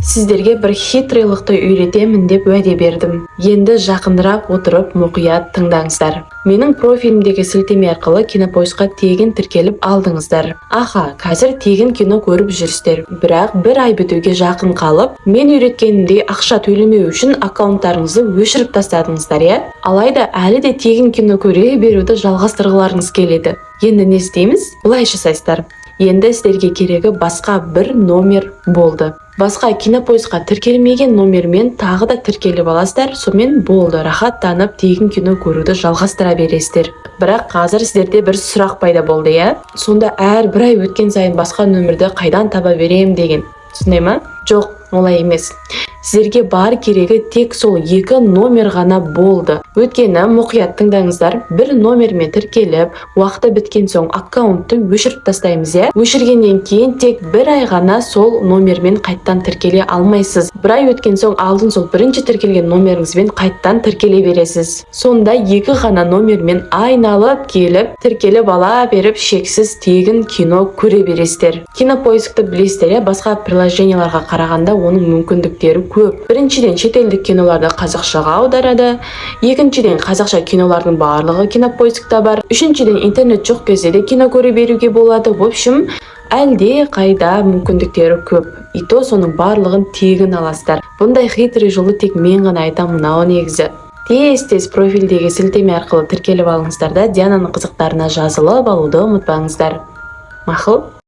Сіздерге бір хитрыйлықты үйретемін деп уәде бердім. Енді жақынырақ отырып мұқият тыңдаңыздар. Менің профилімдегі сілтеме арқылы Кинопоискқа тегін тіркеліп алдыңыздар. Аха, қазір тегін кино көріп жүрсіздер. Бірақ бір ай бітуге жақын қалып, мен үйреткенімдей ақша төлемеу үшін аккаунттарыңызды өшіріп тастадыңыздар, иә? Алайда әлі де тегін кино көре беруді жалғастырғыларыңыз келеді. Енді не істейміз? Былай жасайсыздар. Енді сіздерге керегі басқа бір номер болды. Басқа Кинопоискқа тіркелмеген номермен тағы да тіркеліп аласыздар, сонымен болды, рахаттанып тегін кино көруді жалғастыра бересіздер. Бірақ қазір сіздерде бір сұрақ пайда болды, иә? Сонда әр бір ай өткен сайын басқа нөмірді қайдан таба берем деген. Түсіндей ма? Жоқ, олай емес. Сіздерге бар керегі тек сол 2 номер ғана болды. Өткені мұқият тыңдаңыздар. Бір номермен тіркеліп, уақыты біткен соң аккаунтты өшіріп тастаймыз, иә? Өшіргеннен кейін тек бір ай ғана сол номермен қайттан тіркеле алмайсыз. Бір ай өткен соң алдын сол бірінші тіркелген номеріңізбен қайттан тіркеле бересіз. Сонда 2 ғана номермен айналып келіп, тіркеліп ала беріп шексіз тегін кино көре бересіздер. Кинопоискті білесіздер, иә? Басқа приложенияларға қарағанда оның мүмкіндіктері көп. Біріншіден шетелдік киноларды қазақшаға аударады. Екіншіден қазақша кинолардың барлығы Кинопоискта бар. Үшіншіден интернет жоқ кезде де кино көре беруге болады. В общем, әлде қайда мүмкіндіктері көп. И то соның барлығын тегін аласыздар. Бұндай хитрый жолы тек мен ғана айтамын, мынау негізі. Тез профилдегі сілтеме арқылы тіркеліп алыңыздар да Диананың қызықтарына жазылып алуды ұмытпаңыздар. Мақұл?